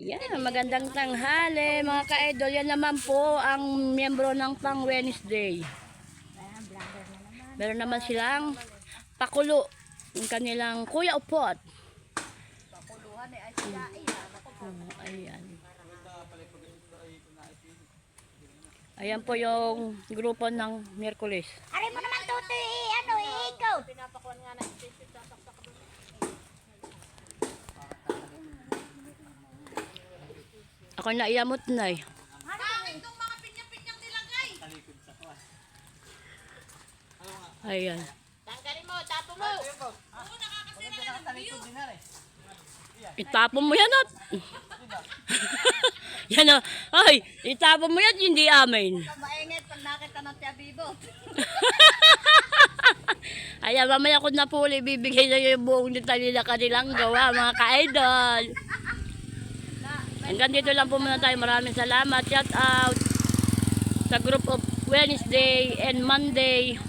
Yan, magandang tanghali mga ka-idol. Yan naman po ang miyembro ng Pang Wednesday. Meron naman silang pakulo. Yung kanilang kuya upot. Ayan. Ayan po yung grupo ng Miyerkules. Aray mo naman tuto ikaw. Pinapakuan nga na isip sasaksak doon. Ako naiyamot na eh. Bakit itong mga pinya-pinyang nilagay? Ayan. Tanggalin mo, tapo mo. Oo, nakakasira na ng view. Itapon mo yan at. Yan o. Ay, itapon mo yan, hindi amin. Maingit pag nakita ng Tia Bibo. Ayan, mamaya ko na po ulit bibigay na yung buong detalye na kanilang gawa, mga ka-idol. Hanggang dito lang po muna tayo. Maraming salamat. Shout out sa group of Wednesday and Monday.